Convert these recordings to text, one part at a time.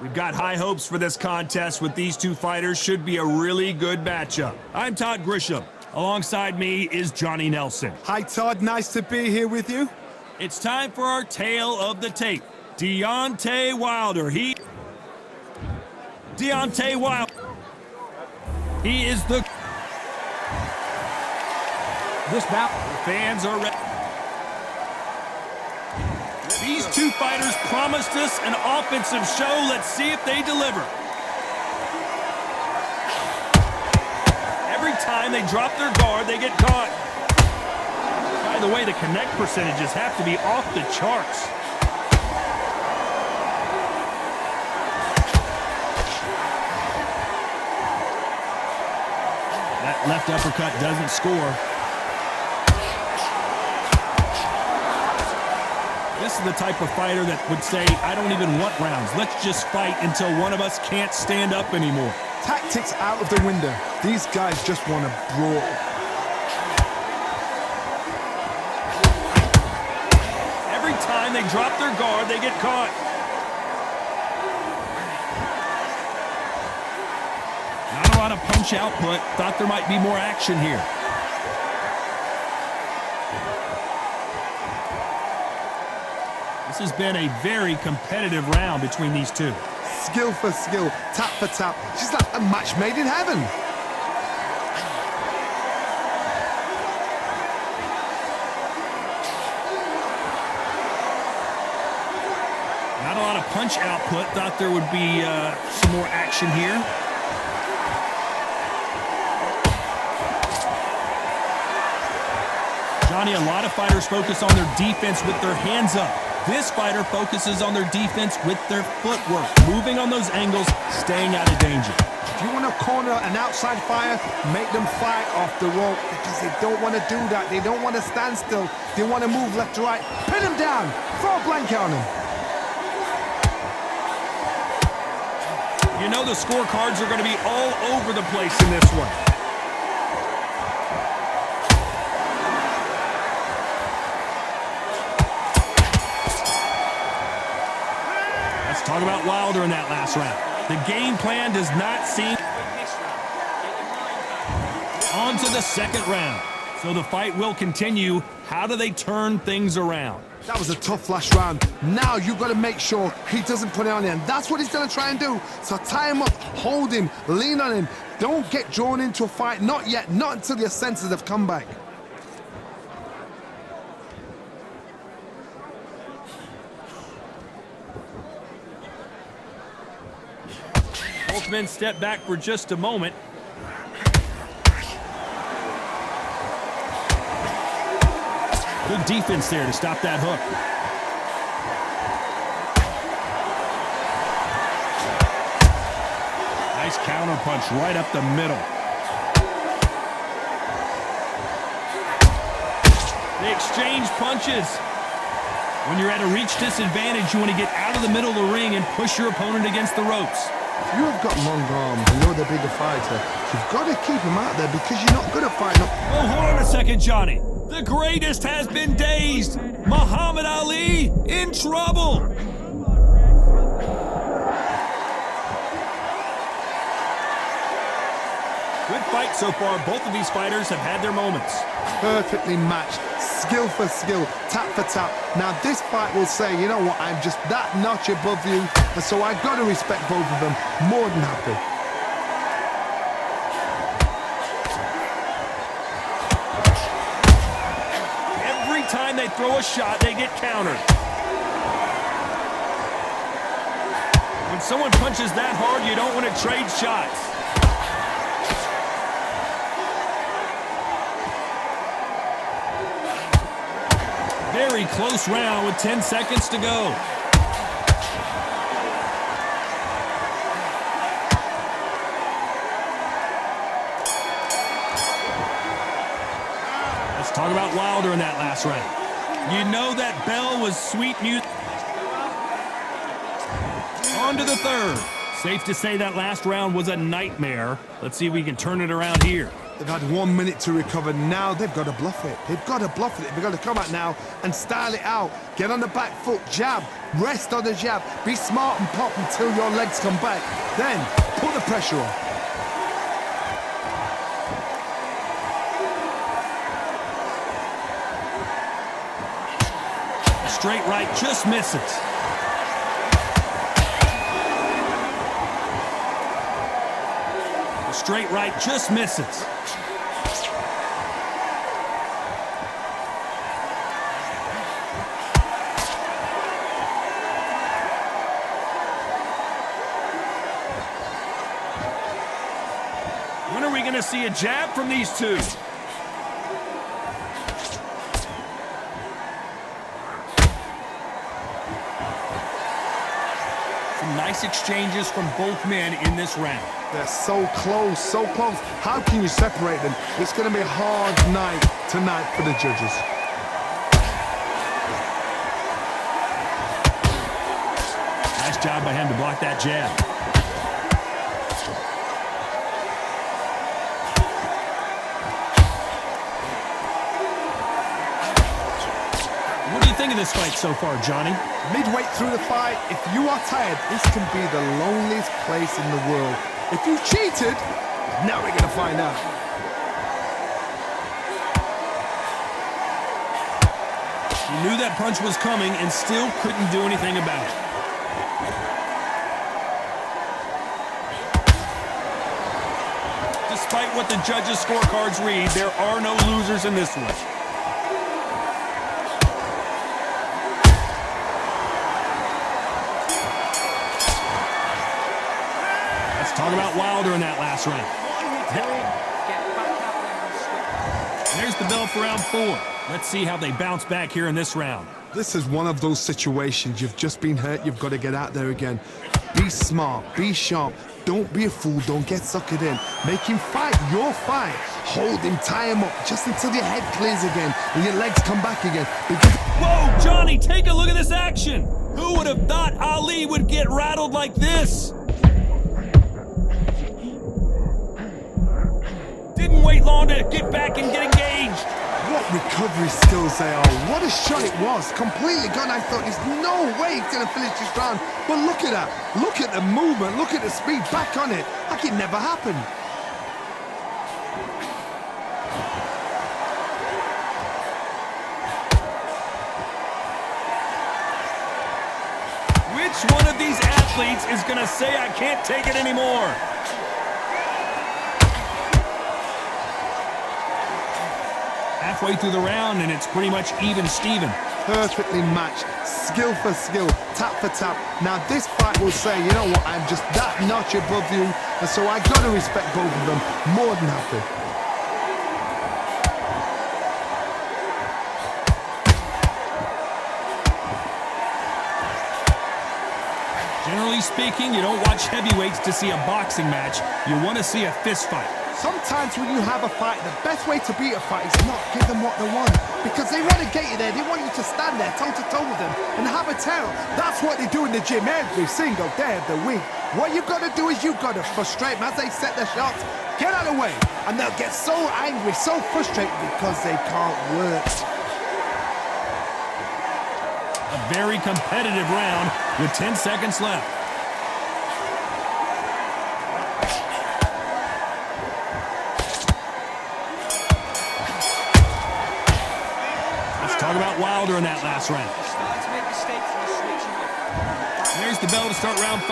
We've got high hopes for this contest with these two fighters. Should be a really good matchup. I'm Todd Grisham. Alongside me is Johnny Nelson. Hi, Todd. Nice to be here with you. It's time for our tale of the tape. Deontay Wilder. Deontay Wilder. He is the... This bout, fans are ready. These two fighters promised us an offensive show. Let's see if they deliver. Every time they drop their guard, they get caught. By the way, the connect percentages have to be off the charts. That left uppercut doesn't score. This is the type of fighter that would say, I don't even want rounds. Let's just fight until one of us can't stand up anymore. Tactics out of the window. These guys just want to brawl. Every time they drop their guard, they get caught. Not a lot of punch output. Thought there might be more action here. This has been a very competitive round between these two. Skill for skill, tap for tap. She's like a match made in heaven. Not a lot of punch output. Thought there would be some more action here. Johnny, a lot of fighters focus on their defense with their hands up. This fighter focuses on their defense with their footwork, moving on those angles, staying out of danger. If you want to corner an outside fighter, make them fight off the rope because they don't want to do that. They don't want to stand still. They want to move left to right. Pin them down. Throw a blanket on them. You know the scorecards are going to be all over the place in this one. Talk about Wilder in that last round. The game plan does not seem... On to the second round. So the fight will continue. How do they turn things around? That was a tough last round. Now you've got to make sure he doesn't put it on him. That's what he's going to try and do. So tie him up, hold him, lean on him. Don't get drawn into a fight. Not yet. Not until your senses have come back. Both men step back for just a moment. Good defense there to stop that hook. Nice counter punch right up the middle. They exchange punches. When you're at a reach disadvantage, you want to get out of the middle of the ring and push your opponent against the ropes. If you have got long arms and you're the bigger fighter, you've got to keep him out there because you're not good at fighting up. Oh, hold on a second, Johnny. The greatest has been dazed. Muhammad Ali in trouble. Good fight so far. Both of these fighters have had their moments. Perfectly matched. Skill for skill, tap for tap. Now this fight will say, you know what, I'm just that notch above you, and so I've got to respect both of them. More than happy. Every time they throw a shot, they get countered. When someone punches that hard, you don't want to trade shots. Very close round with 10 seconds to go. Let's talk about Wilder in that last round. You know that bell was sweet music. On to the third. Safe to say that last round was a nightmare. Let's see if we can turn it around here. They've had 1 minute to recover. Now they've got to bluff it. They've got to bluff it. They've got to come out now and style it out. Get on the back foot, jab, rest on the jab. Be smart and pop until your legs come back. Then put the pressure on. Straight right just misses. The straight right just misses. When are we going to see a jab from these two? Nice exchanges from both men in this round. They're so close, so close. How can you separate them? It's going to be a hard night tonight for the judges. Nice job by him to block that jab. What do you think of this fight so far, Johnny? Midway through the fight, if you are tired, this can be the loneliest place in the world. If you cheated, now we're going to find out. He knew that punch was coming and still couldn't do anything about it. Despite what the judges' scorecards read, there are no losers in this one. Talk about Wilder in that last round. There's the bell for round 4. Let's see how they bounce back here in this round. This is one of those situations. You've just been hurt. You've got to get out there again. Be smart. Be sharp. Don't be a fool. Don't get suckered in. Make him fight your fight. Hold him. Tie him up just until your head clears again and your legs come back again. Whoa, Johnny, take a look at this action. Who would have thought Ali would get rattled like this? Didn't wait long to get back and get engaged. What recovery skills they are. What a shot it was. Completely gone. I thought there's no way he's going to finish this round. But look at that. Look at the movement. Look at the speed. Back on it. Like it never happened. Which one of these athletes is going to say, I can't take it anymore? Halfway through the round, and it's pretty much even Steven. Perfectly matched, skill for skill, tap for tap. Now this fight will say, you know what, I'm just that notch above you, and so I got to respect both of them more than happy. Generally speaking, you don't watch heavyweights to see a boxing match. You want to see a fist fight. Sometimes when you have a fight, the best way to beat a fight is not give them what they want. Because they want to get you there. They want you to stand there toe-to-toe with them and have a tell. That's what they do in the gym every single day of the week. What you've got to do is you've got to frustrate them as they set their shots. Get out of the way. And they'll get so angry, so frustrated because they can't work. A very competitive round with 10 seconds left. Talk about Wilder in that last round. There's the bell to start round 5.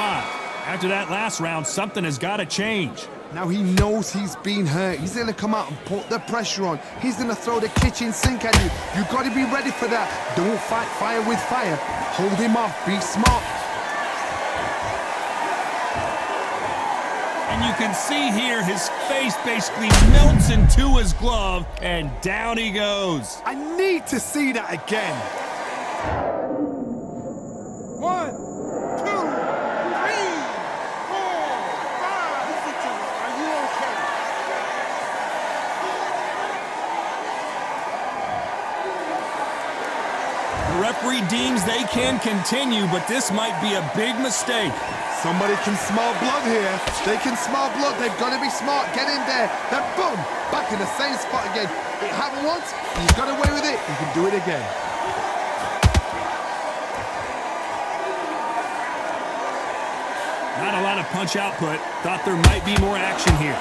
After that last round, something has got to change. Now he knows he's been hurt. He's going to come out and put the pressure on. He's going to throw the kitchen sink at you. You've got to be ready for that. Don't fight fire with fire. Hold him off. Be smart. And you can see here his face basically melts into his glove, and down he goes. I need to see that again. 1, 2, 3, 4, 5. Are you okay? The referee deems they can continue, but this might be a big mistake. Somebody can smell blood here. They can smell blood. They've got to be smart. Get in there. Then boom, back in the same spot again. It happened once. He's got away with it. He can do it again. Not a lot of punch output. Thought there might be more action here.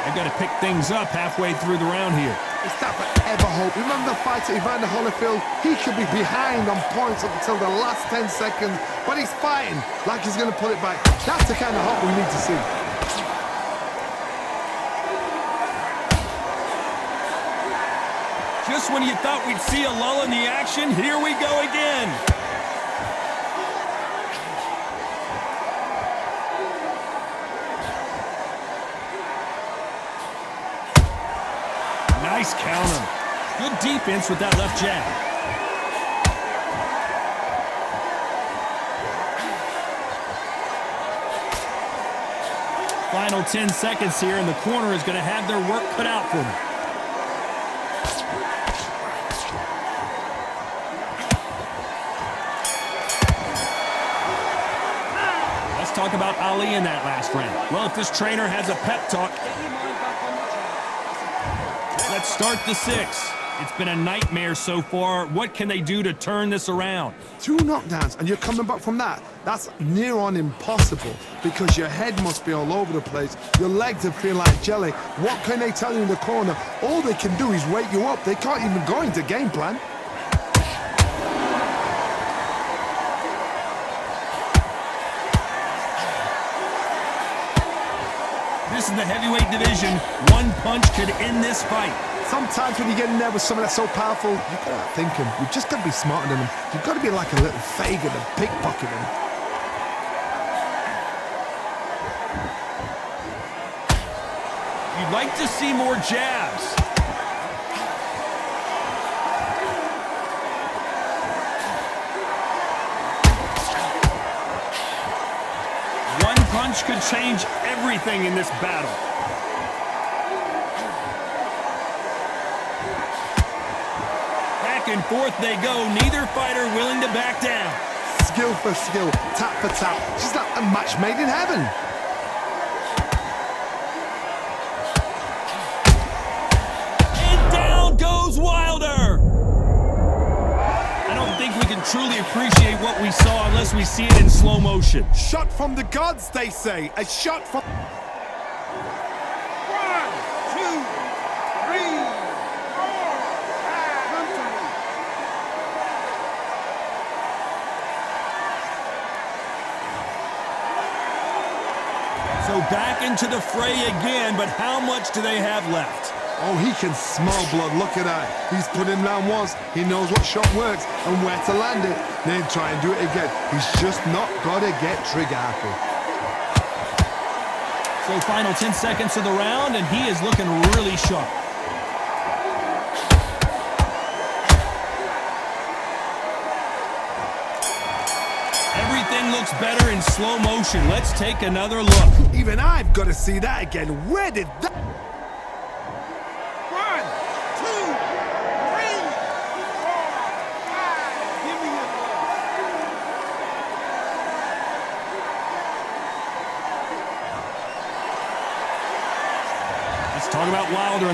They've got to pick things up halfway through the round here. It's that forever hope. Remember the fight at Evander Holyfield? He could be behind on points up until the last 10 seconds, but he's fighting like he's going to pull it back. That's the kind of hope we need to see. Just when you thought we'd see a lull in the action, here we go again. Nice counter. Good defense with that left jab. Final 10 seconds here, and the corner is going to have their work cut out for them. Talk about Ali in that last round. Well, if this trainer has a pep talk, let's start the 6th. It's been a nightmare so far. What can they do to turn this around? 2 knockdowns, and you're coming back from that. That's near on impossible because your head must be all over the place. Your legs are feeling like jelly. What can they tell you in the corner? All they can do is wake you up. They can't even go into game plan. This is the heavyweight division. One punch could end this fight. Sometimes when you get in there with someone that's so powerful, you've got to think him. You've just got to be smarter than him. You've got to be like a little Fagin and pickpocket him. You'd like to see more jabs. One punch could change everything in this battle. Back and forth they go, neither fighter willing to back down. Skill for skill, tap for tap. She's like a match made in heaven. And down goes Wilder. I don't think we can truly appreciate what we saw unless we see it in slow motion. Shot from the gods, they say. A shot from... 1, 2, 3, 4, 5. So back into the fray again, but how much do they have left? Oh, he can smell blood. Look at that. He's put him down once. He knows what shot works and where to land it. Then try and do it again. He's just not got to get trigger happy. So final 10 seconds of the round, and he is looking really sharp. Everything looks better in slow motion. Let's take another look. Even I've got to see that again. Where did that... 1, 2, 3, 4, 5. Give me your ball. Let's talk about Wilder.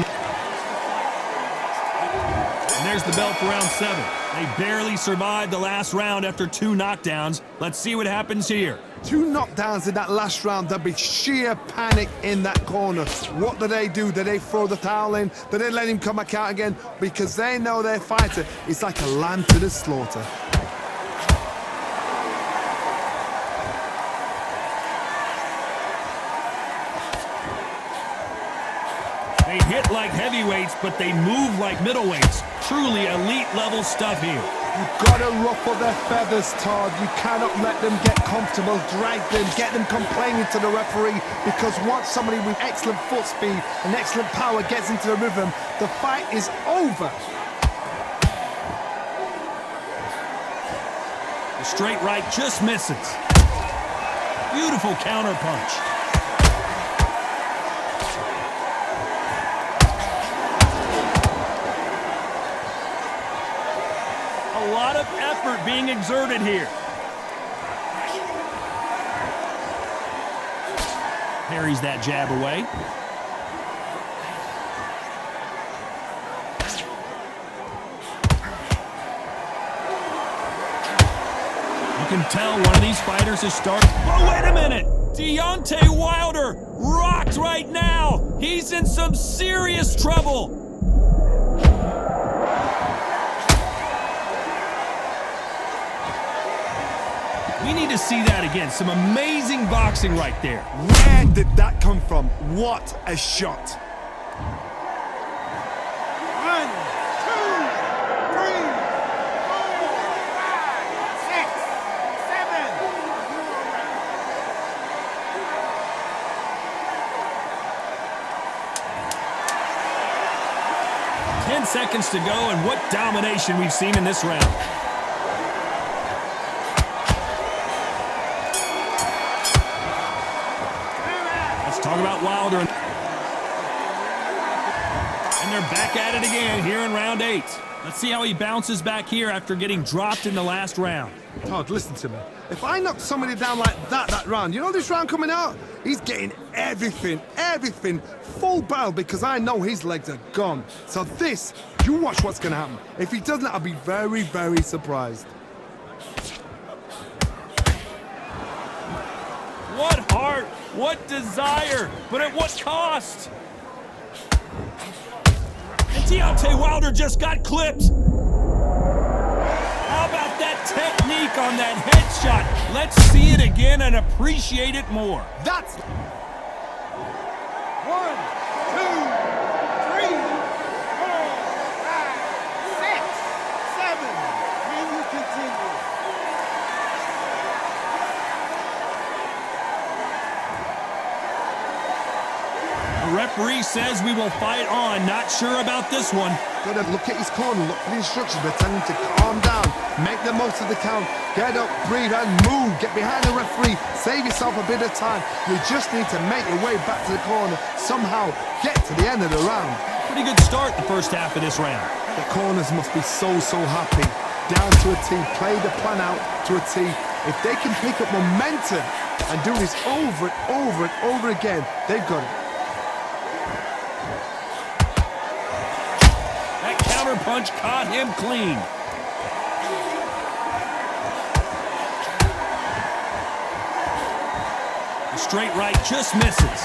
And there's the bell for round 7. They barely survived the last round after 2 knockdowns. Let's see what happens here. 2 knockdowns in that last round. There'll be sheer panic in that corner. What do? Do they throw the towel in? Do they let him come back out again? Because they know their fighter is like a lamb to the slaughter. They hit like heavyweights, but they move like middleweights. Truly elite level stuff here. You've got to ruffle their feathers, Todd. You cannot let them get comfortable, drag them, get them complaining to the referee, because once somebody with excellent foot speed and excellent power gets into the rhythm, the fight is over. The straight right just misses. Beautiful counter punch. A lot of effort being exerted here. Parries that jab away. You can tell one of these fighters is starting. Oh, wait a minute! Deontay Wilder rocked right now. He's in some serious trouble. We need to see that again. Some amazing boxing right there. Where did that come from? What a shot. 1, 2, 3, 4, 5, 6, 7. 10 seconds to go, and what domination we've seen in this round. Let's talk about Wilder. And they're back at it again here in round 8. Let's see how he bounces back here after getting dropped in the last round. Todd, listen to me. If I knock somebody down like that round, you know this round coming out? He's getting everything, full barrel because I know his legs are gone. So this, you watch what's going to happen. If he doesn't, I'll be very, very surprised. What heart, what desire, but at what cost? And Deontay Wilder just got clipped. How about that technique on that headshot? Let's see it again and appreciate it more. That's... 1, 2, 3, 4, 5, 6, 7. Can you continue? The referee says we will fight on. Not sure about this one. Gotta look at his corner, look for the instructions, but tell him to calm down, make the most of the count, get up, breathe, and move. Get behind the referee, save yourself a bit of time. You just need to make your way back to the corner, somehow get to the end of the round. Pretty good start the first half of this round. The corners must be so happy. Down to a T, play the plan out to a T. If they can pick up momentum and do this over and over again, they've got it. That counter punch caught him clean. The straight right just misses.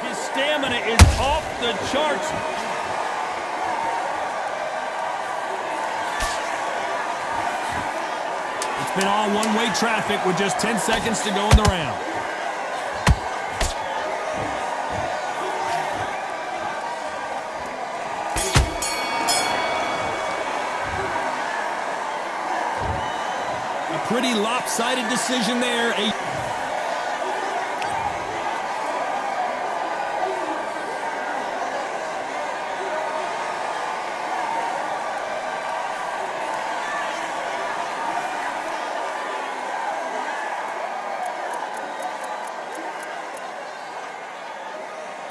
His stamina is off the charts. It's been all one-way traffic with just 10 seconds to go in the round. Pretty lopsided decision there.